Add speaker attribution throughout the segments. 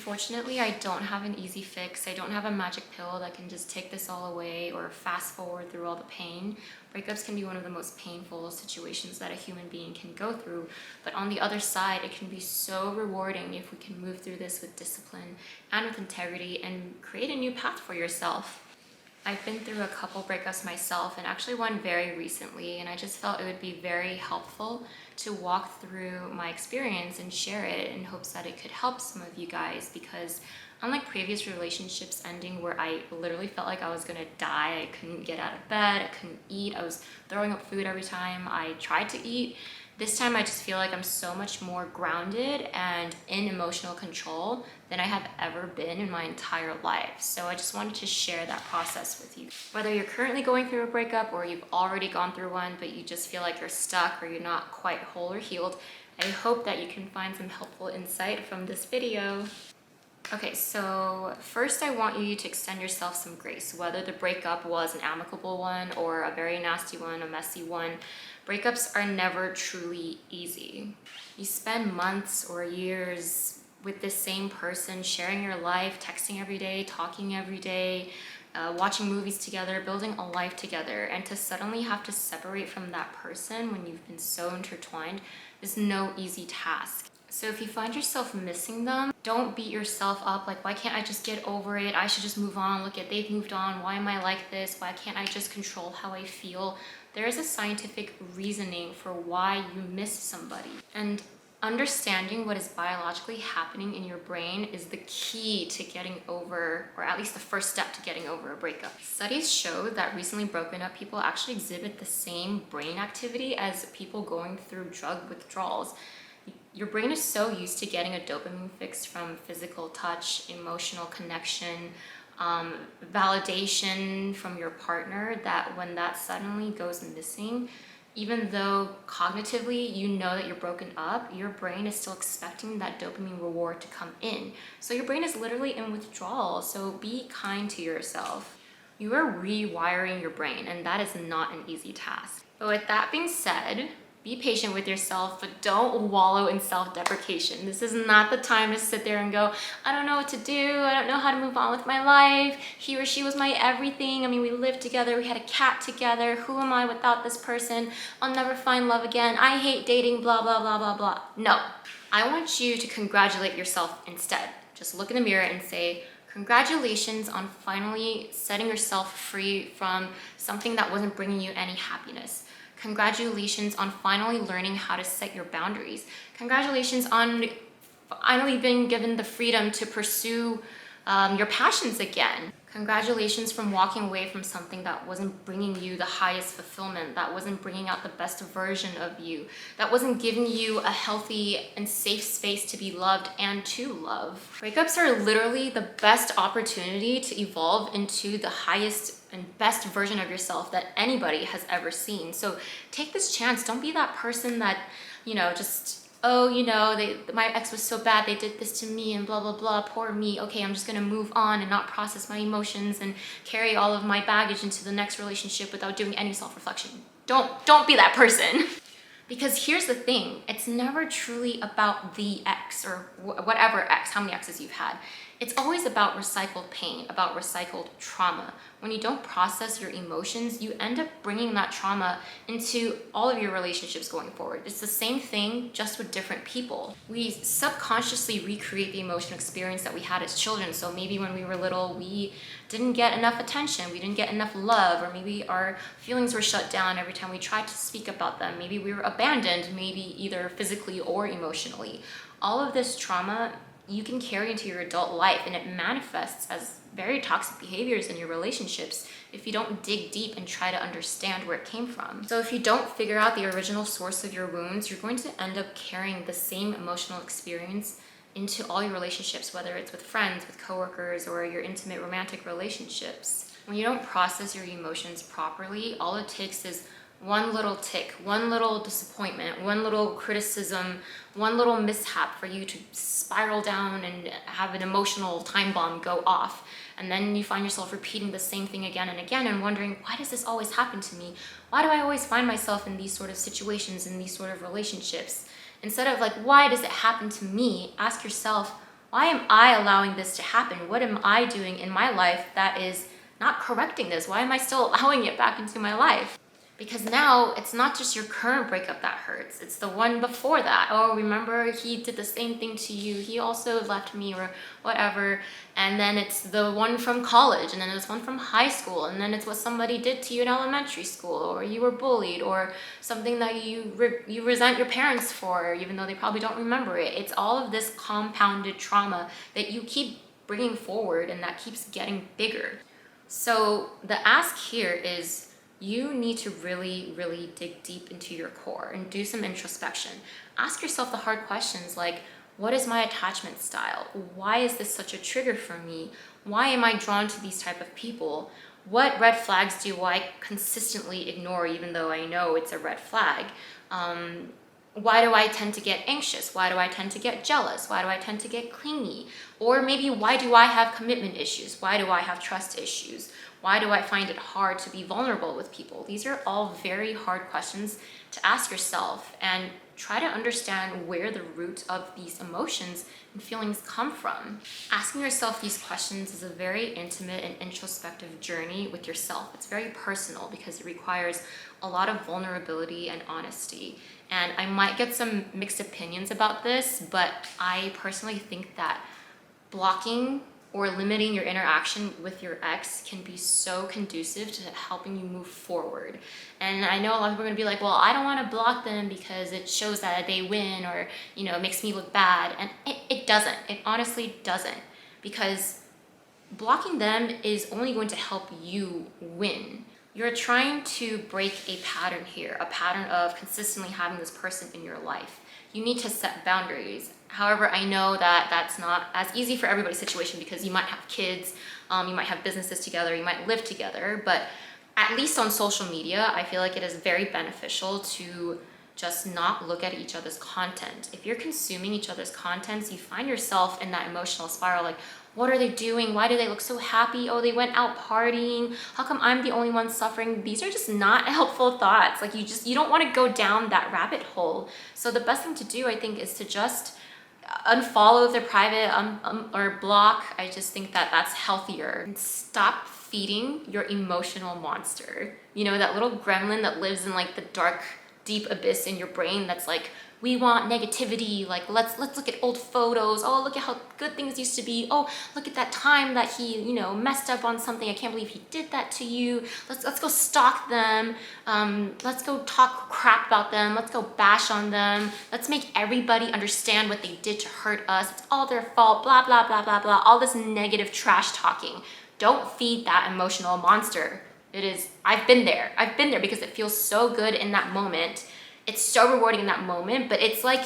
Speaker 1: Unfortunately, I don't have an easy fix. I don't have a magic pill that can just take this all away or fast forward through all the pain. Breakups can be one of the most painful situations that a human being can go through. But on the other side, it can be so rewarding if we can move through this with discipline and with integrity and create a new path for yourself. I've been through a couple breakups myself, and actually one very recently, and I just felt it would be very helpful to walk through my experience and share it in hopes that it could help some of you guys, because unlike previous relationships ending where I literally felt like I was gonna die, I couldn't get out of bed, I couldn't eat, I was throwing up food every time I tried to eat. This time I just feel like I'm so much more grounded and in emotional control than I have ever been in my entire life. So I just wanted to share that process with you. Whether you're currently going through a breakup or you've already gone through one, but you just feel like you're stuck or you're not quite whole or healed, I hope that you can find some helpful insight from this video. Okay, so first I want you to extend yourself some grace. Whether the breakup was an amicable one or a very nasty one, a messy one, breakups are never truly easy. You spend months or years with this same person, sharing your life, texting every day, talking every day, watching movies together, building a life together, and to suddenly have to separate from that person when you've been so intertwined is no easy task. So if you find yourself missing them, don't beat yourself up like, why can't I just get over it? I should just move on. Look at, they've moved on. Why am I like this? Why can't I just control how I feel? There is a scientific reasoning for why you miss somebody. And understanding what is biologically happening in your brain is the key to getting over, or at least the first step to getting over a breakup. Studies show that recently broken up people actually exhibit the same brain activity as people going through drug withdrawals. Your brain is so used to getting a dopamine fix from physical touch, emotional connection, validation from your partner, that when that suddenly goes missing, even though cognitively you know that you're broken up, your brain is still expecting that dopamine reward to come in. So your brain is literally in withdrawal, so be kind to yourself. You are rewiring your brain, and that is not an easy task. But with that being said, be patient with yourself, but don't wallow in self-deprecation. This is not the time to sit there and go, I don't know what to do. I don't know how to move on with my life. He or she was my everything. I mean, we lived together. We had a cat together. Who am I without this person? I'll never find love again. I hate dating, blah, blah, blah, blah, blah. No, I want you to congratulate yourself instead. Just look in the mirror and say, congratulations on finally setting yourself free from something that wasn't bringing you any happiness. Congratulations on finally learning how to set your boundaries. Congratulations on finally being given the freedom to pursue your passions again. Congratulations from walking away from something that wasn't bringing you the highest fulfillment, that wasn't bringing out the best version of you, that wasn't giving you a healthy and safe space to be loved and to love. Breakups are literally the best opportunity to evolve into the highest and best version of yourself that anybody has ever seen. So take this chance. Don't be that person that, just, my ex was so bad, they did this to me and blah, blah, blah, poor me. Okay, I'm just gonna move on and not process my emotions and carry all of my baggage into the next relationship without doing any self-reflection. Don't be that person. Because here's the thing, it's never truly about the ex or whatever ex, how many exes you've had. It's always about recycled pain, about recycled trauma. When you don't process your emotions, you end up bringing that trauma into all of your relationships going forward. It's the same thing, just with different people. We subconsciously recreate the emotional experience that we had as children. So maybe when we were little, we didn't get enough attention, we didn't get enough love, or maybe our feelings were shut down every time we tried to speak about them. Maybe we were abandoned, maybe either physically or emotionally. All of this trauma you can carry into your adult life, and it manifests as very toxic behaviors in your relationships if you don't dig deep and try to understand where it came from. So if you don't figure out the original source of your wounds, you're going to end up carrying the same emotional experience into all your relationships, whether it's with friends, with coworkers, or your intimate romantic relationships. When you don't process your emotions properly, all it takes is one little tick, one little disappointment, one little criticism, one little mishap for you to spiral down and have an emotional time bomb go off. And then you find yourself repeating the same thing again and again and wondering, why does this always happen to me? Why do I always find myself in these sort of situations, in these sort of relationships? Instead of like, why does it happen to me? Ask yourself, Why am I allowing this to happen? What am I doing in my life that is not correcting this? Why am I still allowing it back into my life? Because now it's not just your current breakup that hurts, it's the one before that. Oh, remember he did the same thing to you, he also left me, or whatever. And then it's the one from college, and then it's one from high school, and then it's what somebody did to you in elementary school, or you were bullied, or something that you resent your parents for, even though they probably don't remember it. It's all of this compounded trauma that you keep bringing forward and that keeps getting bigger. So the ask here is, you need to really, really dig deep into your core and do some introspection. Ask yourself the hard questions like, what is my attachment style? Why is this such a trigger for me? Why am I drawn to these type of people? What red flags do I consistently ignore even though I know it's a red flag? Why do I tend to get anxious? Why do I tend to get jealous? Why do I tend to get clingy? Or maybe why do I have commitment issues? Why do I have trust issues? Why do I find it hard to be vulnerable with people? These are all very hard questions to ask yourself, and try to understand where the root of these emotions and feelings come from. Asking yourself these questions is a very intimate and introspective journey with yourself. It's very personal because it requires a lot of vulnerability and honesty. And I might get some mixed opinions about this, but I personally think that blocking or limiting your interaction with your ex can be so conducive to helping you move forward. And I know a lot of people are gonna be like, well, I don't wanna block them because it shows that they win, or, it makes me look bad. And it doesn't, it honestly doesn't. Because blocking them is only going to help you win. You're trying to break a pattern here, a pattern of consistently having this person in your life. You need to set boundaries. However, I know that that's not as easy for everybody's situation, because you might have kids, you might have businesses together, you might live together, but at least on social media, I feel like it is very beneficial to just not look at each other's content. If you're consuming each other's contents, you find yourself in that emotional spiral, like, what are they doing? Why do they look so happy? Oh, they went out partying. How come I'm the only one suffering? These are just not helpful thoughts. Like, you don't want to go down that rabbit hole. So the best thing to do, I think, is to just unfollow if they're private, or block. I just think that that's healthier. And stop feeding your emotional monster. That little gremlin that lives in like the dark, deep abyss in your brain that's like, we want negativity, like let's look at old photos. Oh, look at how good things used to be. Oh, look at that time that he messed up on something. I can't believe he did that to you. Let's go stalk them. Let's go talk crap about them. Let's go bash on them. Let's make everybody understand what they did to hurt us. It's all their fault, blah blah blah blah blah. All this negative trash talking. Don't feed that emotional monster. I've been there because it feels so good in that moment. It's so rewarding in that moment, but it's like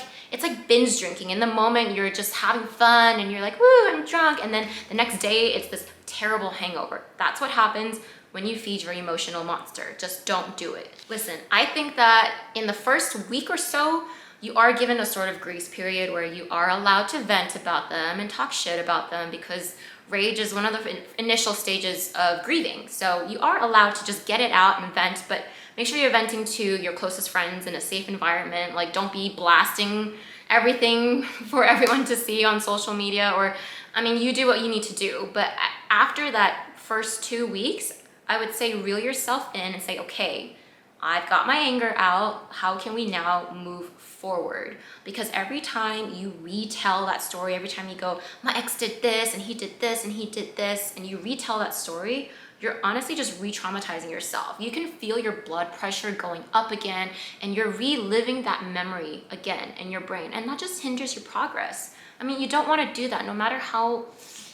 Speaker 1: binge drinking. In the moment, you're just having fun and you're like, woo, I'm drunk. And then the next day, it's this terrible hangover. That's what happens when you feed your emotional monster. Just don't do it. Listen, I think that in the first week or so, you are given a sort of grace period where you are allowed to vent about them and talk shit about them, because rage is one of the initial stages of grieving. So you are allowed to just get it out and vent, but make sure you're venting to your closest friends in a safe environment. Like, don't be blasting everything for everyone to see on social media, or, you do what you need to do. But after that first 2 weeks, I would say reel yourself in and say, okay, I've got my anger out. How can we now move forward? Because every time you retell that story, every time you go, my ex did this and he did this and he did this, and you retell that story, you're honestly just re-traumatizing yourself. You can feel your blood pressure going up again, and you're reliving that memory again in your brain, and that just hinders your progress. You don't want to do that, no matter how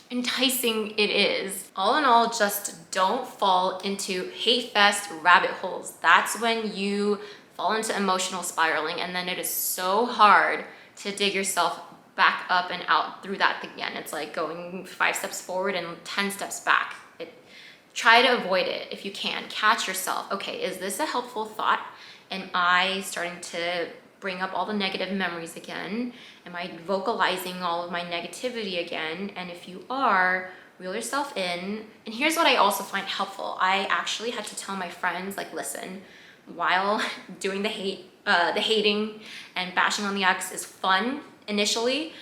Speaker 1: enticing it is. All in all, just don't fall into hate fest rabbit holes. That's when you fall into emotional spiraling, and then it is so hard to dig yourself back up and out through that again. It's like going 5 steps forward and 10 steps back. Try to avoid it if you can. Catch yourself. Okay, is this a helpful thought? Am I starting to bring up all the negative memories again? Am I vocalizing all of my negativity again? And if you are, reel yourself in. And here's what I also find helpful. I actually had to tell my friends, like, listen, while doing the hating and bashing on the ex is fun initially,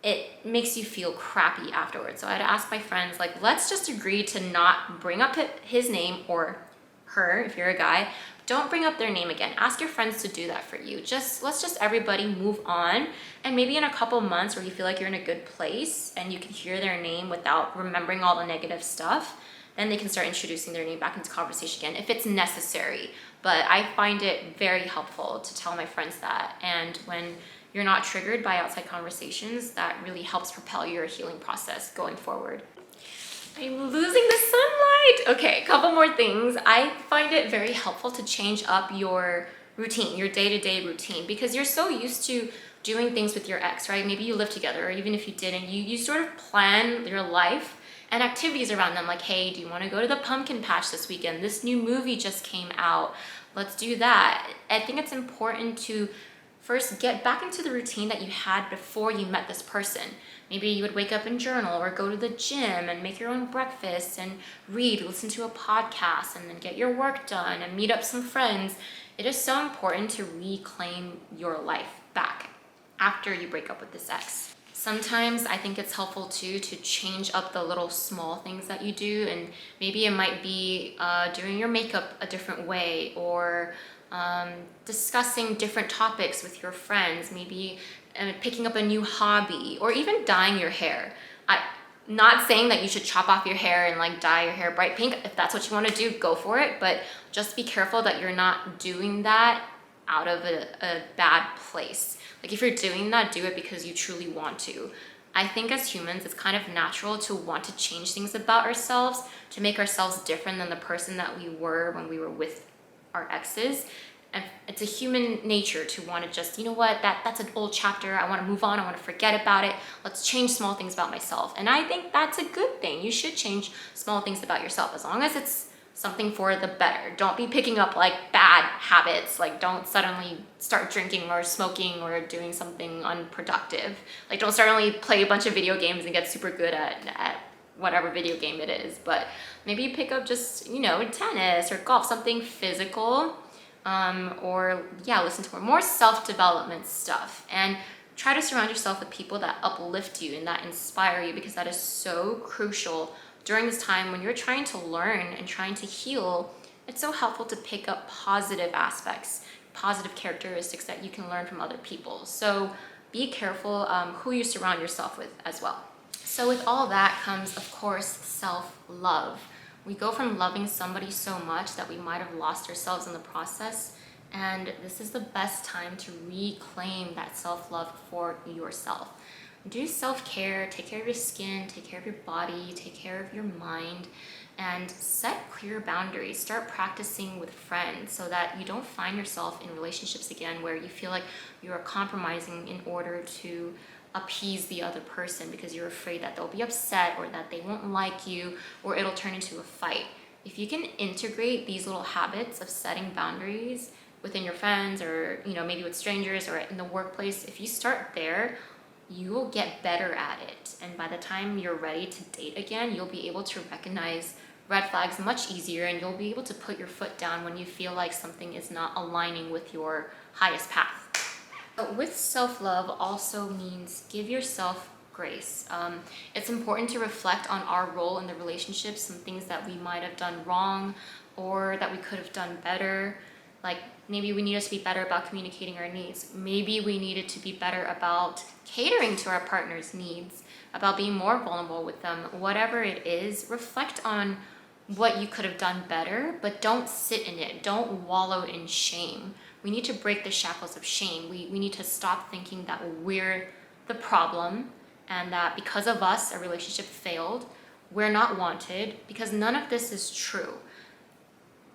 Speaker 1: it makes you feel crappy afterwards. So I'd ask my friends, like, let's just agree to not bring up his name, or her if you're a guy. Don't bring up their name again. Ask your friends to do that for you. Let's just everybody move on. And maybe in a couple months where you feel like you're in a good place and you can hear their name without remembering all the negative stuff, then they can start introducing their name back into conversation again if it's necessary. But I find it very helpful to tell my friends that. And when you're not triggered by outside conversations, that really helps propel your healing process going forward. I'm losing the sunlight. Okay, a couple more things. I find it very helpful to change up your routine, your day-to-day routine, because you're so used to doing things with your ex, right? Maybe you live together, or even if you didn't, you sort of plan your life and activities around them. Like, hey, do you want to go to the pumpkin patch this weekend? This new movie just came out. Let's do that. I think it's important to first get back into the routine that you had before you met this person. Maybe you would wake up and journal, or go to the gym and make your own breakfast and read, listen to a podcast, and then get your work done and meet up some friends. It is so important to reclaim your life back after you break up with this ex. Sometimes I think it's helpful too to change up the little small things that you do, and maybe it might be doing your makeup a different way, or discussing different topics with your friends, maybe picking up a new hobby, or even dyeing your hair. Not saying that you should chop off your hair and like dye your hair bright pink. If that's what you want to do, go for it, but just be careful that you're not doing that out of a bad place. Like, if you're doing that, do it because you truly want to. I think as humans, it's kind of natural to want to change things about ourselves, to make ourselves different than the person that we were when we were with our exes. And it's a human nature to want to just, you know what, that's an old chapter. I want to move on. I want to forget about it. Let's change small things about myself. And I think that's a good thing. You should change small things about yourself as long as it's something for the better. Don't be picking up like bad habits. Like, don't suddenly start drinking or smoking or doing something unproductive. Like, don't suddenly play a bunch of video games and get super good at whatever video game it is. But maybe pick up just, tennis or golf, something physical. Or listen to more self-development stuff, and try to surround yourself with people that uplift you and that inspire you, because that is so crucial during this time when you're trying to learn and trying to heal. It's so helpful to pick up positive aspects, positive characteristics that you can learn from other people. So be careful who you surround yourself with as well. So with all that comes, of course, self-love. We go from loving somebody so much that we might have lost ourselves in the process. And this is the best time to reclaim that self-love for yourself. Do self-care, take care of your skin, take care of your body, take care of your mind, and set clear boundaries. Start practicing with friends so that you don't find yourself in relationships again where you feel like you are compromising in order to appease the other person because you're afraid that they'll be upset, or that they won't like you, or it'll turn into a fight. If you can integrate these little habits of setting boundaries within your friends, or maybe with strangers or in the workplace, if you start there, you will get better at it. And by the time you're ready to date again, you'll be able to recognize red flags much easier, and you'll be able to put your foot down when you feel like something is not aligning with your highest path. But with self-love also means give yourself grace. It's important to reflect on our role in the relationship, some things that we might have done wrong or that we could have done better. Like, maybe we needed to be better about communicating our needs. Maybe we needed to be better about catering to our partner's needs, about being more vulnerable with them. Whatever it is, reflect on what you could have done better, but don't sit in it. Don't wallow in shame. We need to break the shackles of shame. We need to stop thinking that we're the problem, and that because of us, a relationship failed. We're not wanted, because none of this is true.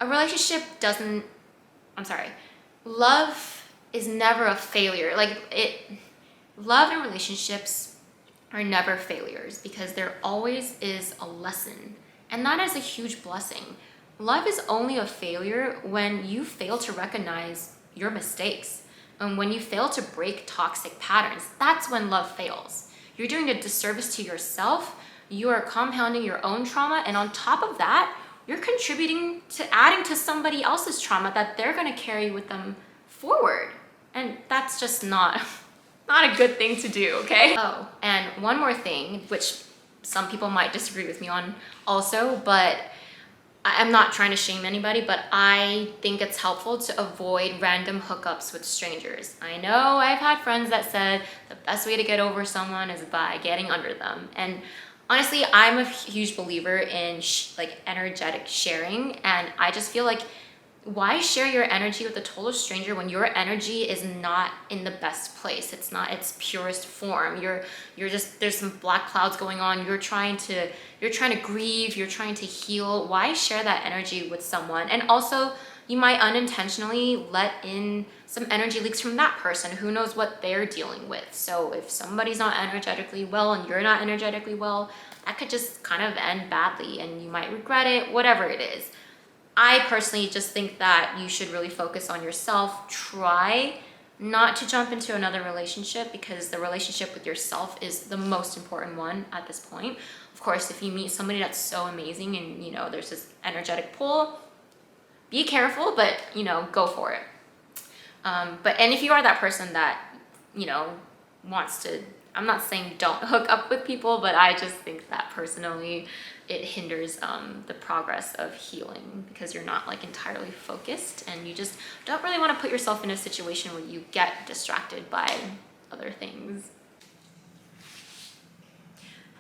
Speaker 1: A relationship love is never a failure. Love and relationships are never failures, because there always is a lesson. And that is a huge blessing. Love is only a failure when you fail to recognize your mistakes, and when you fail to break toxic patterns. That's when love fails. You're doing a disservice to yourself. You are compounding your own trauma, and on top of that, you're contributing to adding to somebody else's trauma that they're going to carry with them forward. And that's just not Not a good thing to do, okay? Oh, and one more thing, which some people might disagree with me on also, but I'm not trying to shame anybody, but I think it's helpful to avoid random hookups with strangers. I know I've had friends that said the best way to get over someone is by getting under them. And honestly, I'm a huge believer in like energetic sharing. And I just feel like why share your energy with a total stranger when your energy is not in the best place? It's not its purest form. You're just, there's some black clouds going on. You're trying to grieve, you're trying to heal. Why share that energy with someone? And also, you might unintentionally let in some energy leaks from that person. Who knows what they're dealing with? So if somebody's not energetically well and you're not energetically well, that could just kind of end badly and you might regret it, whatever it is. I personally just think that you should really focus on yourself. Try not to jump into another relationship because the relationship with yourself is the most important one at this point. Of course, if you meet somebody that's so amazing and there's this energetic pull, be careful, but go for it. And if you are that person that wants to, I'm not saying don't hook up with people, but I just think that personally it hinders the progress of healing because you're not like entirely focused and you just don't really want to put yourself in a situation where you get distracted by other things.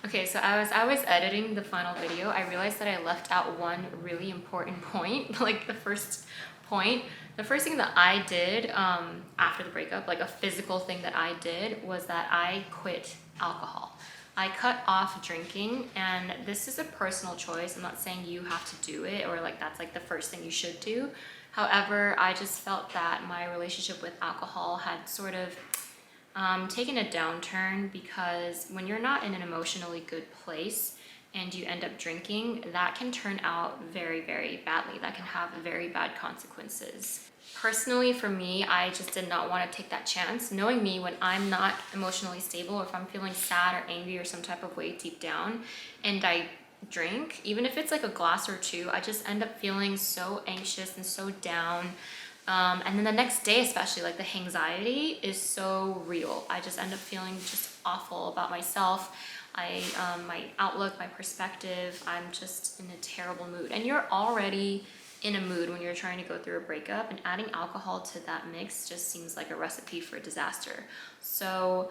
Speaker 1: Okay, so as I was editing the final video, I realized that I left out one really important point, like the first point. The first thing that I did after the breakup, like a physical thing that I did, was that I quit alcohol. I cut off drinking, and this is a personal choice. I'm not saying you have to do it or like that's like the first thing you should do. However, I just felt that my relationship with alcohol had sort of taken a downturn because when you're not in an emotionally good place and you end up drinking, that can turn out very, very badly. That can have very bad consequences. Personally, for me, I just did not want to take that chance. Knowing me, when I'm not emotionally stable, or if I'm feeling sad or angry or some type of way deep down, and I drink, even if it's like a glass or two, I just end up feeling so anxious and so down. And then the next day, especially, like the anxiety is so real. I just end up feeling just awful about myself. My outlook, my perspective, I'm just in a terrible mood. And you're already in a mood when you're trying to go through a breakup, and adding alcohol to that mix just seems like a recipe for disaster. So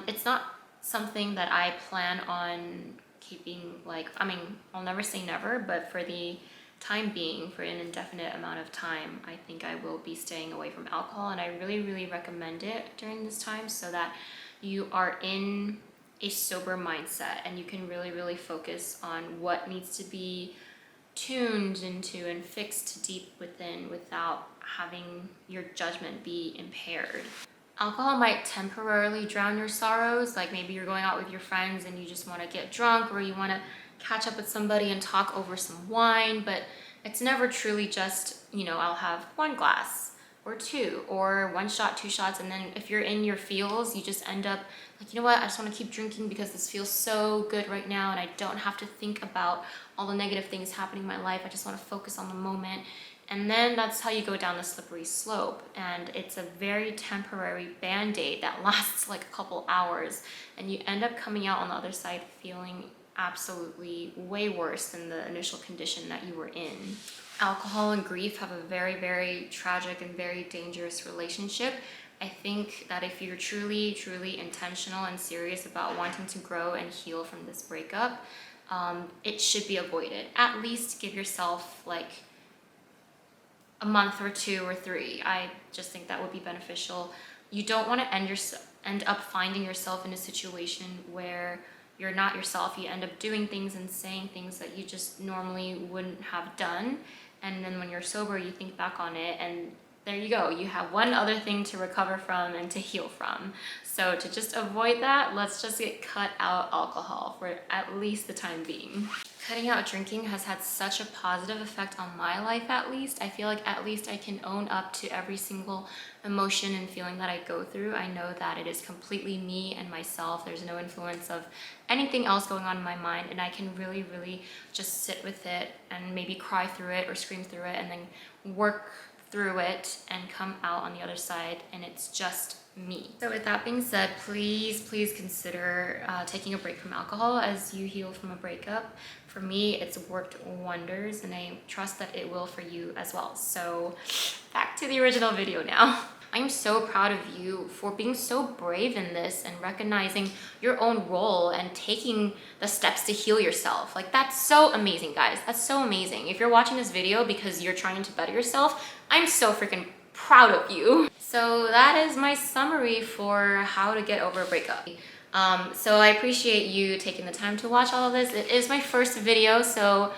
Speaker 1: it's not something that I plan on keeping, like, I mean, I'll never say never, but for the time being, for an indefinite amount of time, I think I will be staying away from alcohol, and I really, really recommend it during this time so that you are in a sober mindset and you can really, really focus on what needs to be tuned into and fixed deep within without having your judgment be impaired. Alcohol might temporarily drown your sorrows, like maybe you're going out with your friends and you just want to get drunk, or you want to catch up with somebody and talk over some wine, but it's never truly just, I'll have one glass or two or one shot, two shots, and then if you're in your feels, you just end up like, you know what, I just want to keep drinking because this feels so good right now and I don't have to think about all the negative things happening in my life. I just want to focus on the moment. And then that's how you go down the slippery slope. And it's a very temporary band-aid that lasts like a couple hours. And you end up coming out on the other side feeling absolutely way worse than the initial condition that you were in. Alcohol and grief have a very, very tragic and very dangerous relationship. I think that if you're truly, truly intentional and serious about wanting to grow and heal from this breakup, it should be avoided. At least give yourself like a month or two or three. I just think that would be beneficial. You don't want to end up finding yourself in a situation where you're not yourself. You end up doing things and saying things that you just normally wouldn't have done. And then when you're sober, you think back on it and there you go. You have one other thing to recover from and to heal from. So to just avoid that, let's just cut out alcohol for at least the time being. Cutting out drinking has had such a positive effect on my life, at least. I feel like at least I can own up to every single emotion and feeling that I go through. I know that it is completely me and myself. There's no influence of anything else going on in my mind, and I can really, really just sit with it and maybe cry through it or scream through it and then work through it and come out on the other side, and it's just me. So with that being said, please consider taking a break from alcohol as you heal from a breakup. For me, it's worked wonders, and I trust that it will for you as well. So back to the original video now. I'm so proud of you for being so brave in this and recognizing your own role and taking the steps to heal yourself. Like, that's so amazing, guys. That's so amazing. If you're watching this video because you're trying to better yourself, I'm so freaking proud of you. So that is my summary for how to get over a breakup. So I appreciate you taking the time to watch all of this. It is my first video, so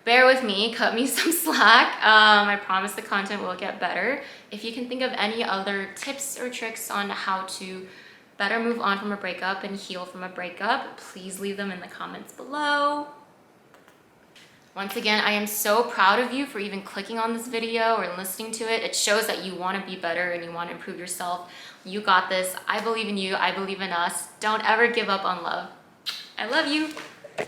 Speaker 1: bear with me, cut me some slack. I promise the content will get better. If you can think of any other tips or tricks on how to better move on from a breakup and heal from a breakup, please leave them in the comments below. Once again, I am so proud of you for even clicking on this video or listening to it. It shows that you want to be better and you want to improve yourself. You got this. I believe in you. I believe in us. Don't ever give up on love. I love you.